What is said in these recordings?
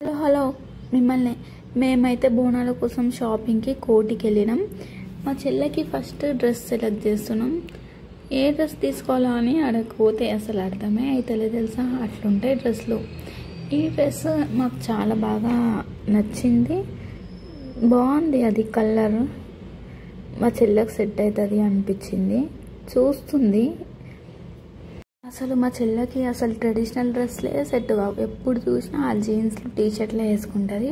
Hello hello మిమ్మల్ని మేమైతే బోనాల కోసం షాపింగ్కి కోటికి వెళ్ళినాం. మా చెల్లెకి ఫస్ట్ డ్రెస్ సెలెక్ట్ చేస్తున్నాం. ఏ డ్రెస్ తీసుకోవాలో అని అడగకపోతే అసలు అర్థమే అయితే తెలుసా, అట్లుంటాయి డ్రెస్లు. ఈ డ్రెస్ మాకు చాలా బాగా నచ్చింది, బాగుంది. అది కలర్ మా చెల్లెకి సెట్ అవుతుంది అనిపించింది. చూస్తుంది అసలు మా చెల్లెకి అసలు ట్రెడిషనల్ డ్రెస్లే సెట్ కావు. ఎప్పుడు చూసినా ఆ జీన్స్లు టీషర్ట్లే వేసుకుంటుంది.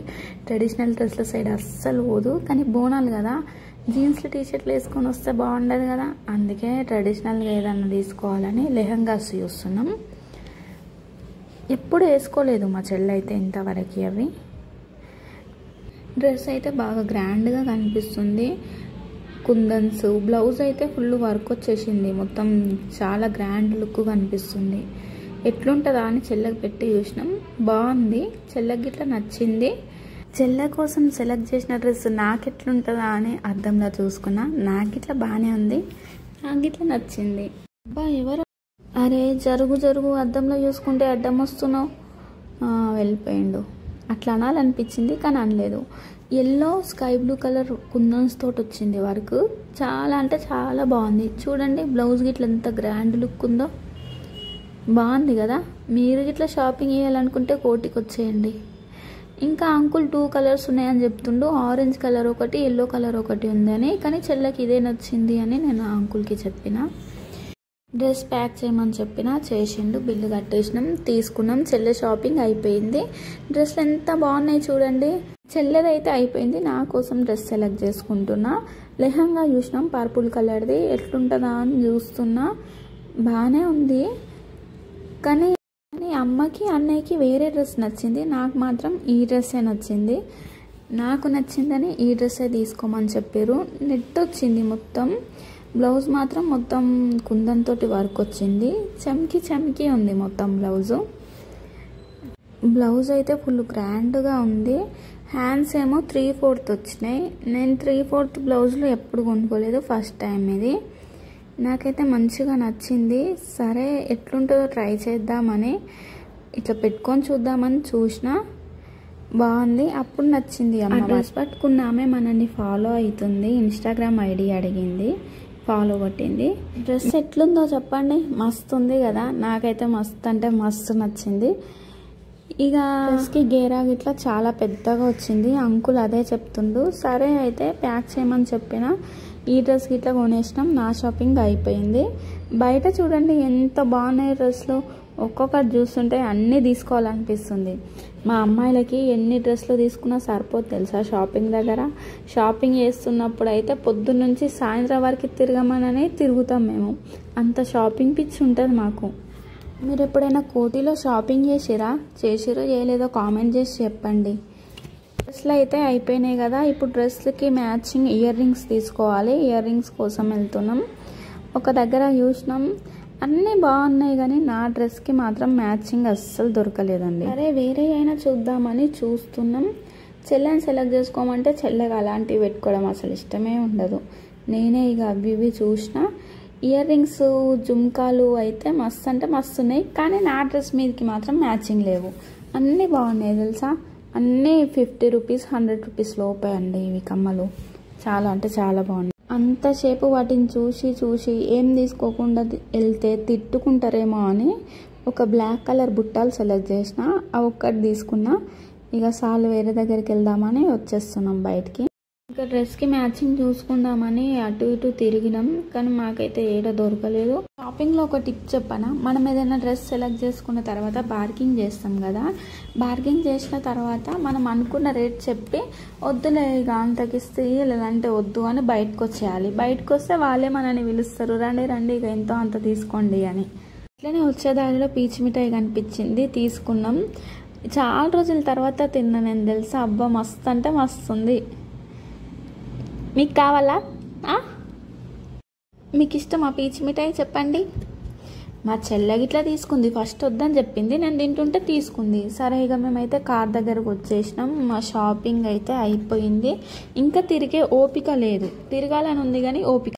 ట్రెడిషనల్ డ్రెస్ల సైడ్ అస్సలు పోదు. కానీ బోనాలు కదా, జీన్స్లు టీషర్ట్లు వేసుకొని వస్తే బాగుండదు కదా, అందుకే ట్రెడిషనల్గా ఏదన్నా తీసుకోవాలని లెహంగాస్ చూస్తున్నాం. ఎప్పుడు వేసుకోలేదు మా చెల్లె అయితే ఇంతవరకు. అవి డ్రెస్ అయితే బాగా గ్రాండ్గా కనిపిస్తుంది. కుందన్స్, బ్లౌజ్ అయితే ఫుల్ వర్క్ వచ్చేసింది, మొత్తం చాలా గ్రాండ్ లుక్ కనిపిస్తుంది. ఎట్లుంటుందా అని చెల్లెకి పెట్టి చూసినాం, బాగుంది. చెల్లెకి ఇట్లా నచ్చింది. చెల్లె కోసం సెలెక్ట్ చేసిన డ్రెస్ నాకు ఎట్లుంటుందా అని అద్దంలో చూసుకున్నా. నాకు ఇట్లా బాగానే ఉంది, నాకు ఇట్లా నచ్చింది. అబ్బా ఎవరు, అరే జరుగు జరుగు, అద్దంలో చూసుకుంటే అడ్డం వస్తున్నావు, వెళ్ళిపోయిండు. అట్లా అనాలనిపించింది కానీ అనలేదు. ఎల్లో స్కై బ్లూ కలర్ కుందన్స్ తోటి వచ్చింది వర్క్, చాలా అంటే చాలా బాగుంది. చూడండి బ్లౌజ్ గిట్ల ఎంత గ్రాండ్ లుక్ ఉందో, బాగుంది కదా. మీరు గిట్లా షాపింగ్ చేయాలనుకుంటే కోటికి వచ్చేయండి. ఇంకా అంకుల్ 2 కలర్స్ ఉన్నాయని చెప్తుండు, ఆరెంజ్ కలర్ ఒకటి, ఎల్లో కలర్ ఒకటి ఉందని. కానీ చెల్లెకి ఇదే నచ్చింది అని నేను అంకుల్కి చెప్పిన. డ్రెస్ ప్యాక్ చేయమని చెప్పినా చేసిండు. బిల్లు కట్టేసినాం, తీసుకున్నాం. చెల్లె షాపింగ్ అయిపోయింది. డ్రెస్లు ఎంత బాగున్నాయి చూడండి. చెల్లెదైతే అయిపోయింది, నా కోసం డ్రెస్ సెలెక్ట్ చేసుకుంటున్నా. లెహంగా చూసినాం పర్పుల్ కలర్ది, ఎట్లుంటుందా అని చూస్తున్నా. బాగానే ఉంది కానీ అమ్మకి అన్నయ్యకి వేరే డ్రెస్ నచ్చింది, నాకు మాత్రం ఈ డ్రెస్సే నచ్చింది. నాకు నచ్చిందని ఈ డ్రెస్సే తీసుకోమని చెప్పారు. నెట్ వచ్చింది మొత్తం, బ్లౌజ్ మాత్రం మొత్తం కుందంతో వర్క్ వచ్చింది. చమ్కి చమ్కి ఉంది మొత్తం బ్లౌజు. బ్లౌజ్ అయితే ఫుల్ గ్రాండ్గా ఉంది. హ్యాండ్స్ ఏమో 3/4 వచ్చినాయి. నేను 3/4 బ్లౌజ్లో ఎప్పుడు కొనుక్కోలేదు, ఫస్ట్ టైం ఇది. నాకైతే మంచిగా నచ్చింది. సరే ఎట్లుంటుందో ట్రై చేద్దామని ఇట్లా పెట్టుకొని చూద్దామని చూసిన, బాగుంది. అప్పుడు నచ్చింది. అమ్మ డ్రెస్ పట్టుకున్న ఆమె మనల్ని ఫాలో అవుతుంది, ఇన్స్టాగ్రామ్ ఐడి అడిగింది, ఫాలో కొట్టింది. డ్రెస్ ఎట్లుందో చెప్పండి, మస్తు ఉంది కదా. నాకైతే మస్తు అంటే మస్తు నచ్చింది. ఇక డ్రెస్కి గేరా గిట్లా చాలా పెద్దగా వచ్చింది. అంకుల్ అదే చెప్తుండు. సరే అయితే ప్యాక్ చేయమని చెప్పిన. ఈ డ్రెస్ గిట్లా కొనేసినాం. నా షాపింగ్ అయిపోయింది. బయట చూడండి ఎంత బాగున్నాయి డ్రెస్లు, ఒక్కొక్కటి చూస్తుంటే అన్నీ తీసుకోవాలనిపిస్తుంది. మా అమ్మాయిలకి ఎన్ని డ్రెస్లు తీసుకున్నా సరిపోదు తెలుసా షాపింగ్ దగ్గర. షాపింగ్ చేస్తున్నప్పుడు అయితే పొద్దున్న నుంచి సాయంత్రం వరకు తిరగమననే తిరుగుతాం మేము, అంత షాపింగ్ పిచ్చి ఉంటుంది మాకు. మీరు ఎప్పుడైనా కోటిలో షాపింగ్ చేసిరో చేయలేదో కామెంట్ చేసి చెప్పండి. డ్రెస్లు అయితే అయిపోయినాయి కదా, ఇప్పుడు డ్రెస్లకి మ్యాచింగ్ ఇయర్ రింగ్స్ తీసుకోవాలి. ఇయర్ రింగ్స్ కోసం వెళ్తున్నాం. ఒక దగ్గర చూసినాం, అన్నీ బాగున్నాయి కానీ నా డ్రెస్కి మాత్రం మ్యాచింగ్ అస్సలు దొరకలేదండి. అరే వేరే అయినా చూద్దామని చూస్తున్నాం. చెల్లెని సెలెక్ట్ చేసుకోమంటే చెల్లెకి అలాంటివి పెట్టుకోవడం అసలు ఇష్టమే ఉండదు. నేనే ఇక అవి ఇవి చూసిన. ఇయర్ రింగ్స్ జుమ్కాలు అయితే మస్తు అంటే మస్తు ఉన్నాయి, కానీ నా డ్రెస్ మీదకి మాత్రం మ్యాచింగ్ లేవు. అన్నీ బాగున్నాయి తెలుసా, అన్నీ 50 రూపీస్ 100 రూపీస్ లోపే అండి ఇవి కమ్మలు. చాలా అంటే చాలా బాగున్నాయి. అంతసేపు వాటిని చూసి ఏం తీసుకోకుండా వెళ్తే తిట్టుకుంటారేమో అని ఒక బ్లాక్ కలర్ బుట్టాలు సెలెక్ట్ చేసిన, ఆ ఒక్కటి తీసుకున్నా. ఇక సాలు వేరే దగ్గరికి వెళ్దామని వచ్చేస్తున్నాం బయటికి. ఇంకా డ్రెస్కి మ్యాచింగ్ చూసుకుందామని అటు ఇటు తిరిగినాం, కానీ మాకైతే ఏడ దొరకలేదు. షాపింగ్లో ఒక టిప్ చెప్పనా, మనం ఏదైనా డ్రెస్ సెలెక్ట్ చేసుకున్న తర్వాత బార్గింగ్ చేస్తాం కదా, బార్గింగ్ చేసిన తర్వాత మనం అనుకున్న రేట్ చెప్పి వద్దులే ఇక అంతకిస్తే లేదంటే వద్దు అని బయటకు వచ్చేయాలి. బయటకు వస్తే వాళ్ళే మనని పిలుస్తారు, రండి రండి ఇక ఎంతో అంత తీసుకోండి అని. అట్లనే వచ్చేదారిలో పీచు మిఠాయి కనిపించింది, తీసుకున్నాం. చాలా రోజుల తర్వాత తిన్నా నేను తెలుసా. అబ్బా మస్తు అంటే మస్తు ఉంది. మీకు కావాలా? మీకు ఇష్టం ఆ పీచు మిఠాయి చెప్పండి. మా చెల్లె గిట్లా తీసుకుంది, ఫస్ట్ వద్దని చెప్పింది, నేను తింటుంటే తీసుకుంది. సరే ఇక మేమైతే కార్ దగ్గరకు వచ్చేసినాం. మా షాపింగ్ అయితే అయిపోయింది. ఇంకా తిరిగే ఓపిక లేదు, తిరగాలని ఉంది కానీ ఓపిక